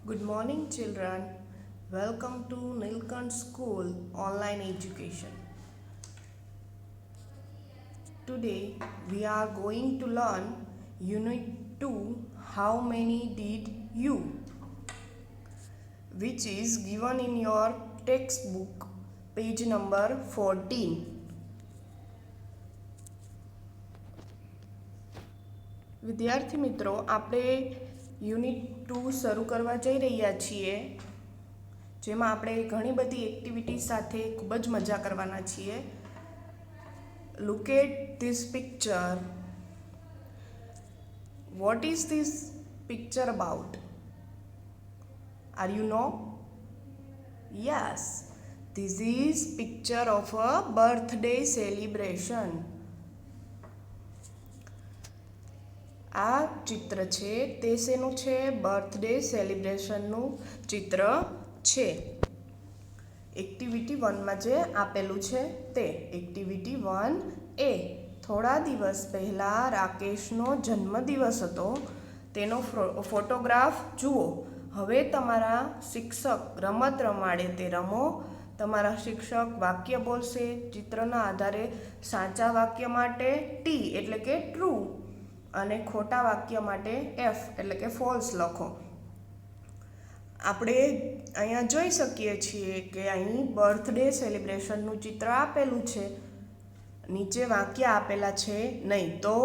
Good morning, children. Welcome to Nilkant School Online Education. Today we are going to learn Unit 2 How Many Did You? Which is given in your textbook, page number 14. વિદ્યાર્થી મિત્રો, આપણે unit 2 શરૂ કરવા જઈ રહ્યા છીએ, જેમાં આપણે ઘણી બધી એક્ટિવિટી સાથે ખૂબ જ મજા કરવાના છીએ. Look at this picture. What is this picture about? Are you know? Yes, this is picture of a birthday celebration. આ ચિત્ર છે તે શેનું છે? બર્થડે સેલિબ્રેશનનું ચિત્ર છે. એક્ટિવિટી 1માં જે આપેલું છે તે એક્ટિવિટી 1A. થોડા દિવસ પહેલાં રાકેશનો જન્મદિવસ હતો. તેનો ફોટોગ્રાફ જુઓ. હવે તમારા શિક્ષક રમત રમાડે તે રમો. તમારા શિક્ષક વાક્ય બોલશે. ચિત્રના આધારે સાચા વાક્ય માટે T એટલે કે ટ્રુ અને ખોટા વાક્ય માટે F એટલે કે ફોલ્સ લખો. આપણે અહીંયા જોઈ શકીએ છીએ કે અહીં બર્થડે સેલિબ્રેશનનું ચિત્ર આપેલું છે. નીચે વાક્ય આપેલા છે નહીં, તો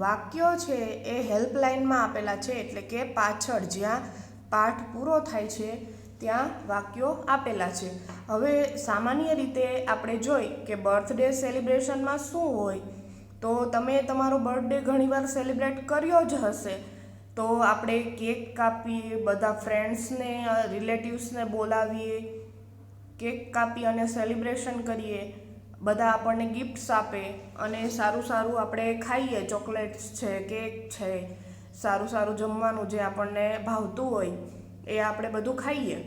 વાક્યો છે એ હેલ્પલાઇનમાં આપેલા છે, એટલે કે પાછળ જ્યાં પાઠ પૂરો થાય છે ત્યાં વાક્યો આપેલા છે. હવે સામાન્ય રીતે આપણે જોઈ કે બર્થડે સેલિબ્રેશનમાં શું હોય, તો તમે તમારો બર્થડે ઘણીવાર સેલિબ્રેટ કર્યો જ હશે. તો આપણે કેક કાપીએ, બધા ફ્રેન્ડ્સને રિલેટિવ્સને બોલાવીએ, કેક કાપી અને સેલિબ્રેશન કરીએ. બધા આપણને ગિફ્ટ્સ આપે અને સારું સારું આપણે ખાઈએ. ચોકલેટ્સ છે, કેક છે, સારું સારું જમવાનું જે આપણને ભાવતું હોય એ આપણે બધું ખાઈએ.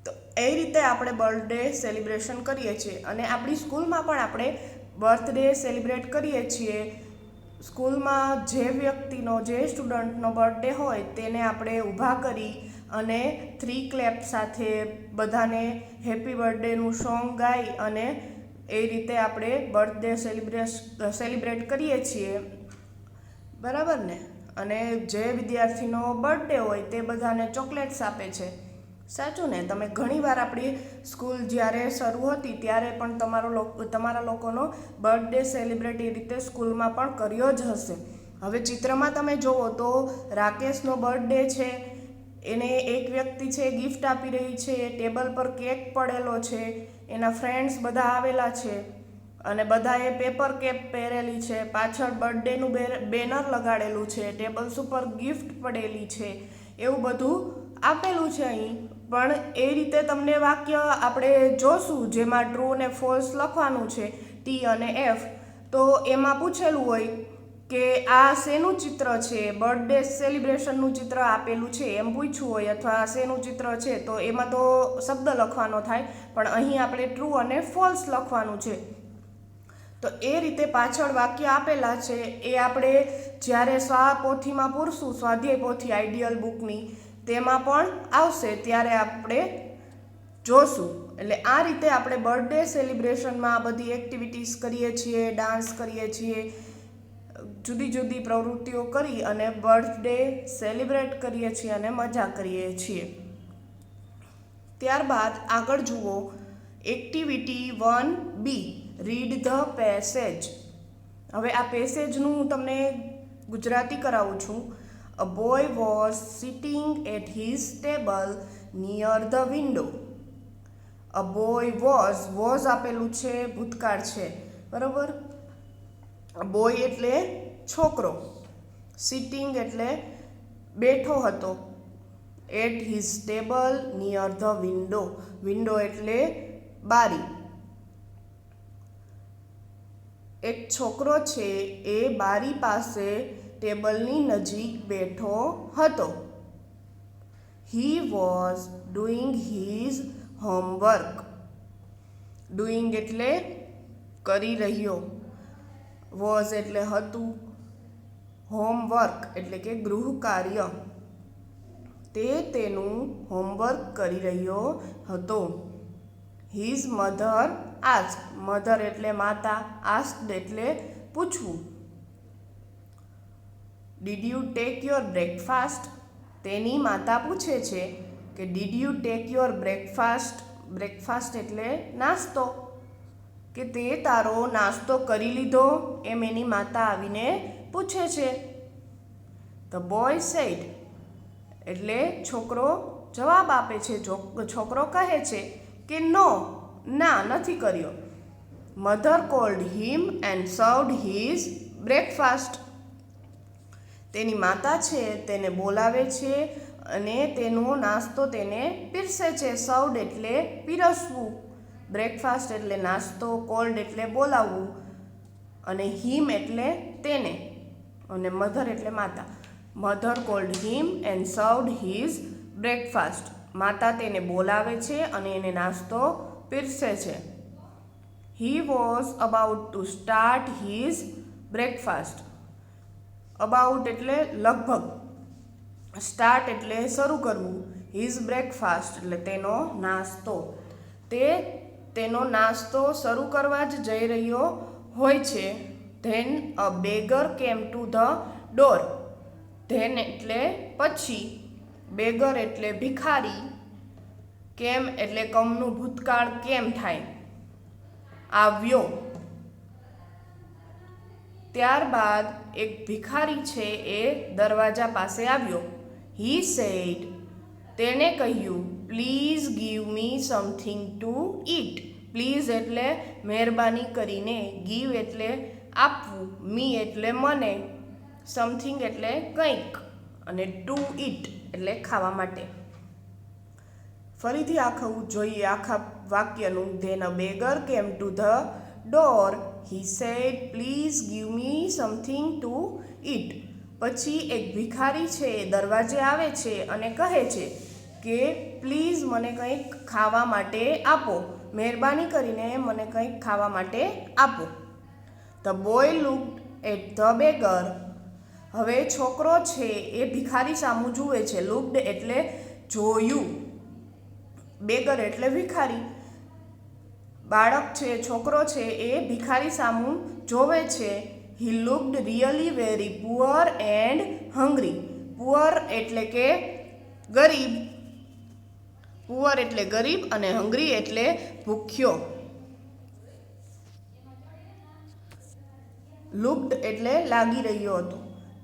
તો એ રીતે આપણે બર્થડે સેલિબ્રેશન કરીએ છીએ. અને આપણી સ્કૂલમાં પણ આપણે બર્થડે સેલિબ્રેટ કરીએ છીએ. સ્કૂલમાં જે વ્યક્તિનો, જે સ્ટુડન્ટનો બર્થડે હોય તેને આપણે ઊભા કરી અને 3 ક્લેપ સાથે બધાને હેપી બર્થડેનું સોંગ ગાઈ અને એ રીતે આપણે બર્થડે સેલિબ્રેટ કરીએ છીએ. બરાબર ને? અને જે વિદ્યાર્થીનો બર્થડે હોય તે બધાને ચોકલેટ્સ આપે છે. સાચું ને? તમે ઘણીવાર આપણી સ્કૂલ જ્યારે શરૂ હતી ત્યારે પણ તમારા લોકોનો બર્થડે સેલિબ્રેટ એ રીતે સ્કૂલમાં પણ કર્યો જ હશે. હવે ચિત્રમાં તમે જુઓ તો રાકેશનો બર્થડે છે. એને એક વ્યક્તિ છે ગિફ્ટ આપી રહી છે. ટેબલ પર કેક પડેલો છે. એના ફ્રેન્ડ્સ બધા આવેલા છે અને બધાએ પેપર કેપ પહેરેલી છે. પાછળ બર્થડેનું બેનર લગાડેલું છે. ટેબલ્સ ઉપર ગિફ્ટ પડેલી છે. એવું બધું આપેલું છે અહીં. પણ એ રીતે તમને વાક્ય આપણે જોશું જેમાં ટ્રુ અને ફોલ્સ લખવાનું છે, T અને F. તો એમાં પૂછેલું હોય કે આ શેનું ચિત્ર છે? બર્થડે સેલિબ્રેશનનું ચિત્ર આપેલું છે એમ પૂછ્યું હોય, અથવા શેનું ચિત્ર છે તો એમાં તો શબ્દ લખવાનો થાય, પણ અહીં આપણે ટ્રુ અને ફોલ્સ લખવાનું છે. તો એ રીતે પાછળ વાક્ય આપેલા છે એ આપણે જ્યારે પોથીમાં પૂરશું, સ્વાધ્યાય પોથી આઈડિયલ બુકની, તેમાં પણ આવશે ત્યારે આપણે જોશું. એટલે આ રીતે આપણે બર્થડે સેલિબ્રેશનમાં આ બધી એક્ટિવિટીઝ કરીએ છીએ, ડાન્સ કરીએ છીએ, જુદી જુદી પ્રવૃત્તિઓ કરી અને બર્થડે સેલિબ્રેટ કરીએ છીએ અને મજા કરીએ છીએ. ત્યારબાદ આગળ જુઓ activity 1B. Read the passage. હવે આ પેસેજનું હું તમને ગુજરાતી કરાવું છું. A boy was sitting at his table near the window. A boy was આપેલું છે, ભૂતકાળ છે. બરાબર? બોય એટલે છોકરો. સિટિંગ એટલે બેઠો હતો. At his table near the window. Window એટલે બારી. એક છોકરો છે એ બારી પાસે ટેબલની નજીક બેઠો હતો. He was doing his homework. Doing એટલે કરી રહ્યો. વોઝ એટલે હતું. હોમવર્ક એટલે કે ગૃહ કાર્ય. તે તેનું હોમવર્ક કરી રહ્યો હતો. હિઝ મધર આસ્ક, મધર એટલે માતા, આસ્ક્ડ એટલે પૂછવું. Did you take your breakfast, તેની માતા પૂછે છે કે did you take your breakfast, breakfast એટલે નાસ્તો, કે તે તારો નાસ્તો કરી લીધો, એમ એની માતા આવીને પૂછે છે. ધ બોય સેડ, એટલે છોકરો જવાબ આપે છે, છોકરો કહે છે કે નો, ના નથી કર્યો. Mother cold him and સર્વડ his breakfast, તેની માતા છે તેને બોલાવે છે અને તેનો નાસ્તો તેને પીરસે છે. સર્વડ એટલે પીરસવું, બ્રેકફાસ્ટ એટલે નાસ્તો, કોલ્ડ એટલે બોલાવવું, અને હિમ એટલે તેને, અને મધર એટલે માતા. Mother cold him and સર્વડ his breakfast, માતા તેને બોલાવે છે અને એને નાસ્તો પીરસે છે. He was about to start his breakfast, about એટલે લગભગ, સ્ટાર્ટ એટલે શરૂ કરવું, હિઝ બ્રેકફાસ્ટ એટલે તેનો નાસ્તો. તે તેનો નાસ્તો શરૂ કરવા જ જઈ રહ્યો હોય છે. Then a beggar came to the door, then એટલે પછી, બેગર એટલે ભિખારી, કેમ એટલે કમનું ભૂતકાળ કેમ થાય, આવ્યો. ત્યારબાદ એક ભિખારી છે એ દરવાજા પાસે આવ્યો. હી સેડ, તેણે કહ્યું please give me something to it, please એટલે મહેરબાની કરીને, ગીવ એટલે આપવું, મી એટલે મને, સમથિંગ એટલે કંઈક, અને ટુ ઈટ એટલે ખાવા માટે. ફરીથી આખું જોઈએ આખા વાક્યનું. Then a beggar came to the door, he said please give me something to eat. પછી એક ભિખારી છે એ દરવાજે આવે છે અને કહે છે કે પ્લીઝ મને કંઈક ખાવા માટે આપો, મહેરબાની કરીને મને કંઈક ખાવા માટે આપો. The boy looked at the beggar, હવે છોકરો છે એ ભિખારી સામું જુએ છે. લુક્ડ એટલે જોયું, બેગર એટલે ભિખારી. બાળક છે, છોકરો છે એ ભિખારી સામું જોવે છે. He looked really very poor and hungry, poor એટલે કે ગરીબ, પુઅર એટલે ગરીબ, અને હંગ્રી એટલે ભૂખ્યો. લુક્ડ એટલે લાગી રહ્યો હતો,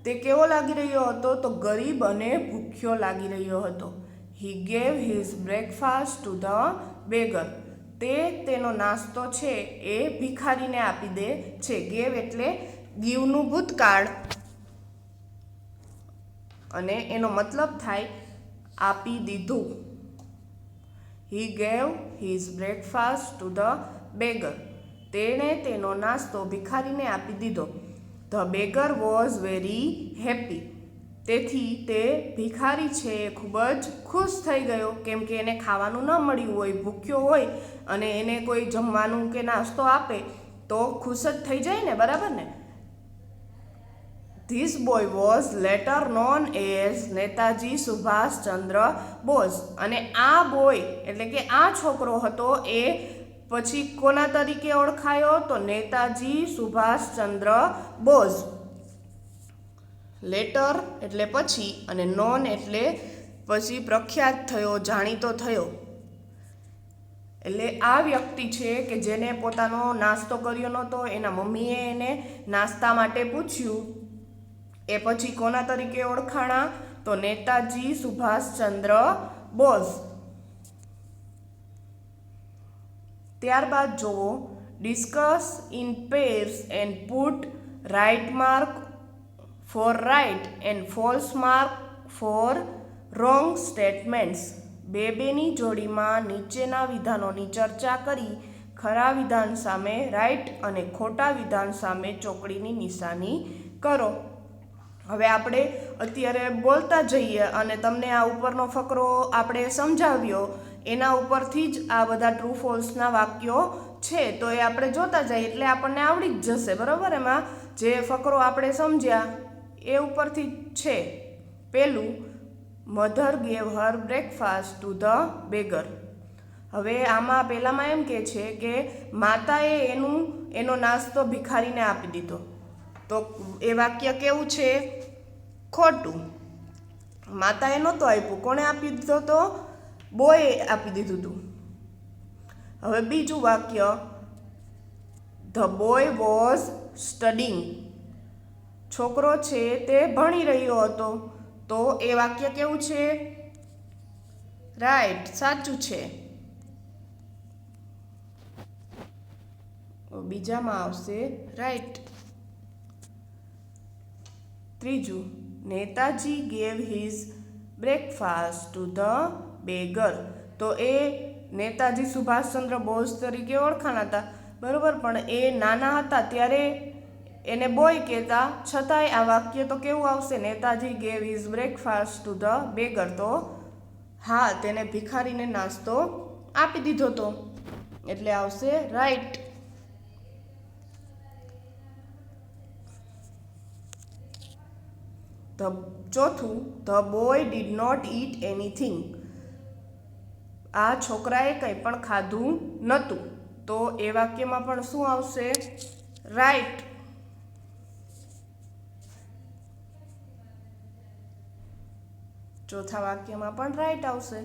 તે કેવો લાગી રહ્યો હતો તો ગરીબ અને ભૂખ્યો લાગી રહ્યો હતો. હી gave his breakfast to the beggar, તે તેનો નાસ્તો છે એ ભિખારીને આપી દે છે. ગેવ એટલે ગીવનું ભૂતકાળ, અને એનો મતલબ થાય આપી દીધું. હી gave his breakfast to the beggar, તેણે તેનો નાસ્તો ભિખારીને આપી દીધો. The beggar was very happy, તેથી તે ભિખારી છે એ ખૂબ જ ખુશ થઈ ગયો, કેમ કે એને ખાવાનું ન મળ્યું હોય, ભૂખ્યો હોય, અને એને કોઈ જમવાનું કે નાસ્તો આપે તો ખુશ જ થઈ જાય ને, બરાબર ને. This boy was later known as Netaji Subhashchandra Bose, અને આ બોય એટલે કે આ છોકરો હતો એ પછી કોના તરીકે ઓળખાયો તો નેતાજી સુભાષચંદ્ર બોઝ. લેટર એટલે પછી, અને નોન એટલે પછી પ્રખ્યાત થયો, જાણીતો થયો. એટલે આ વ્યક્તિ છે કે જેને પોતાનો નાસ્તો કર્યો નહોતો, એના મમ્મીએ એને નાસ્તા માટે પૂછ્યું, એ પછી કોના તરીકે ઓળખાણા તો નેતાજી સુભાષચંદ્ર બોઝ. ત્યારબાદ જુઓ, discuss in pairs and put right mark for right and false mark for wrong statements. બેની જોડીમાં નીચેના વિધાનોની ચર્ચા કરી ખરા વિધાન સામે રાઇટ અને ખોટા વિધાન સામે ચોકડીની નિશાની કરો. હવે આપણે અત્યારે બોલતા જઈએ અને તમને આ ઉપરનો ફકરો આપણે સમજાવ્યો, એના ઉપરથી જ આ બધા ટ્રુ ફોલ્સના વાક્યો છે, તો એ આપણે જોતા જઈએ એટલે આપણને આવડી જ જશે, બરાબર. એમાં જે ફકરો આપણે સમજ્યા એ ઉપરથી છે. પહેલું, mother gave Har breakfast to the beggar. હવે આમાં પહેલામાં એમ કે છે કે માતાએ એનો નાસ્તો ભિખારીને આપી દીધો. તો એ વાક્ય કેવું છે? ખોટું. માતાએ નહોતો આપ્યું. કોણે આપી દીધો? તો બોયે આપી દીધું હતું. હવે બીજું વાક્ય, ધ બોય વોઝ સ્ટડિંગ. છોકરો છે તે ભણી રહ્યો હતો. તો એ વાક્ય કેવું છે? રાઈટ, સાચું છે. બીજામાં આવશે રાઈટ. ત્રીજું, Netaji gave his breakfast to the beggar. તો એ નેતાજી સુભાષચંદ્ર બોઝ તરીકે ઓળખાણ હતા, બરોબર, પણ એ નાના હતા ત્યારે એને બોય કહેતા. છતાંય આ વાક્ય તો કેવું આવશે? Netaji gave his breakfast to the beggar. તો હા, તેને ભિખારીને નાસ્તો આપી દીધો તો, એટલે આવશે રાઈટ. ચોથું, the boy did not eat anything. આ છોકરાએ કંઈ પણ ખાધું નહોતું. તો એ વાક્યમાં પણ શું આવશે? રાઈટ. ચોથા વાક્યમાં પણ રાઈટ આવશે.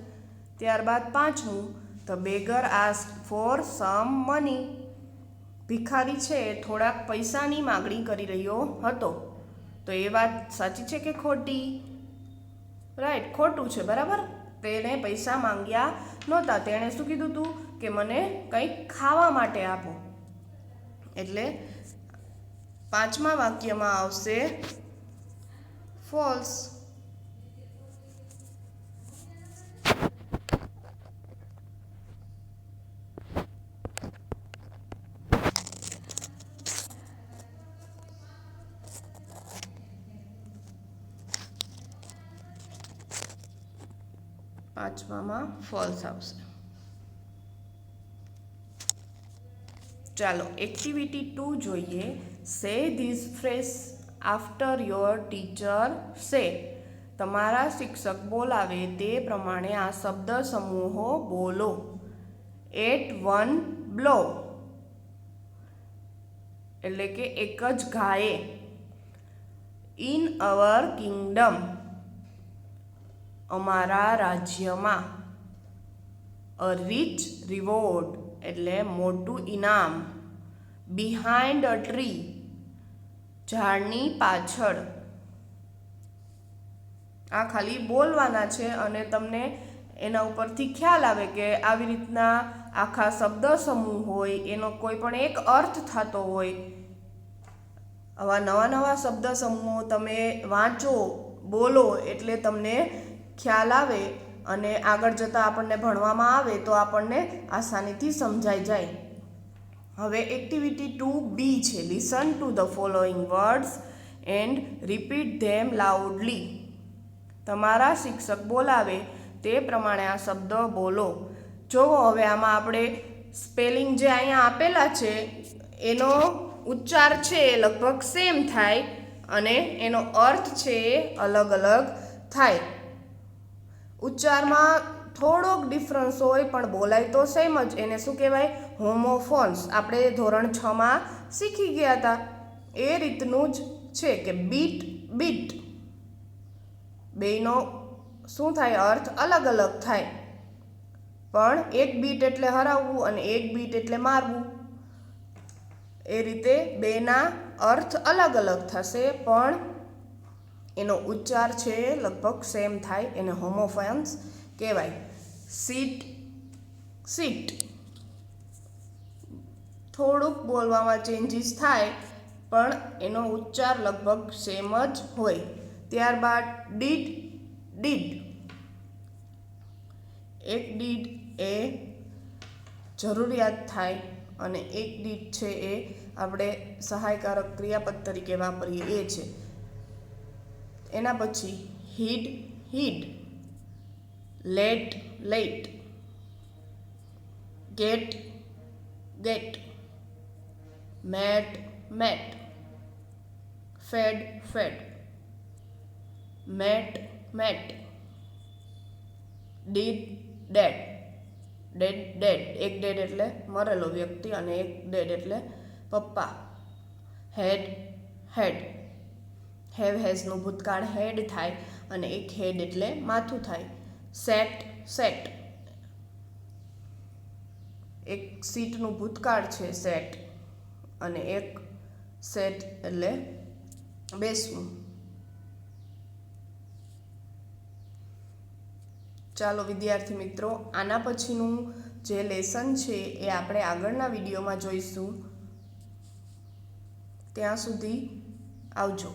ત્યારબાદ પાંચમું, the beggar ask for some money. ભિખારી છે થોડાક પૈસાની માગણી કરી રહ્યો હતો. તો એ વાત સાચી છે કે ખોટી? રાઈટ, ખોટું છે, બરાબર. તેણે પૈસા માંગ્યા નહોતા. તેણે શું કીધું હતું? કે મને કંઈક ખાવા માટે આપો. એટલે પાંચમા વાક્યમાં આવશે ફોલ્સ. પાંચમામાં ફોલ્સ આવશે. ચાલો એક્ટિવિટી 2 જોઈએ. સે this phrase after your teacher સે. તમારા શિક્ષક બોલાવે તે પ્રમાણે આ શબ્દ સમૂહો બોલો. એટ વન બ્લો, એટલે કે એક જ ઘાએ. ઇન અવર કિંગડમ, અમારા રાજ્યમાં. અ રીચ રિવોર્ડ, એટલે મોટું ઇનામ. બિહાઇન્ડ અ ટ્રી, ઝાડની પાછળ. આ ખાલી બોલવાના છે અને તમને એના ઉપરથી ખ્યાલ આવે કે આવી રીતના આખા શબ્દ સમૂહ હોય, એનો કોઈ પણ એક અર્થ થતો હોય. આવા નવા નવા શબ્દ સમૂહો તમે વાંચો, બોલો, એટલે તમને ખ્યાલ આવે અને આગળ જતાં આપણને ભણવામાં આવે તો આપણને આસાનીથી સમજાઈ જાય. હવે એક્ટિવિટી 2B છે. Listen to the following words and repeat them loudly. તમારા શિક્ષક બોલાવે તે પ્રમાણે આ શબ્દ બોલો. જોવો હવે આમાં આપણે સ્પેલિંગ જે અહીંયા આપેલા છે એનો ઉચ્ચાર છે એ લગભગ સેમ થાય અને એનો અર્થ છે એ અલગ અલગ થાય. ઉચ્ચારમાં થોડોક ડિફરન્સ હોય પણ બોલાય તો સેમ જ. એને શું કહેવાય? હોમોફોન્સ. આપણે ધોરણ 6માં શીખી ગયા હતા એ રીતનું જ છે કે બીટ બીટ. બેયનો શું થાય? અર્થ અલગ અલગ થાય. પણ એક બીટ એટલે હરાવવું અને એક બીટ એટલે મારવું. એ રીતે બેના અર્થ અલગ અલગ થશે પણ એનો ઉચ્ચાર છે લગભગ સેમ થાય. એને હોમોફોન્સ કહેવાય. Seat seat. થોડુંક બોલવામાં ચેન્જીસ થાય પણ એનો ઉચ્ચાર લગભગ સેમ જ હોય. ત્યારબાદ ડીડ ડીડ. એક ડીડ એ જરૂરિયાત થાય અને એક ડીડ છે એ આપણે સહાયકારક ક્રિયાપદ તરીકે વાપરીએ એ છે. એના પછી heed heed, let let, get get, met met, fed fed, met met, deed dead. Dead એક ડેડ એટલે મરેલો વ્યક્તિ અને એક ડેડ એટલે પપ્પા. હેડ હેઝનું ભૂતકાળ હેડ થાય અને એક હેડ એટલે માથું થાય. સેટ એક સીટનું ભૂતકાળ છે સેટ અને એક સેટ એટલે બેસવું. ચાલો વિદ્યાર્થી મિત્રો, આના પછીનું જે લેસન છે એ આપણે આગળના વિડીયોમાં જોઈશું. ત્યાં સુધી આવજો.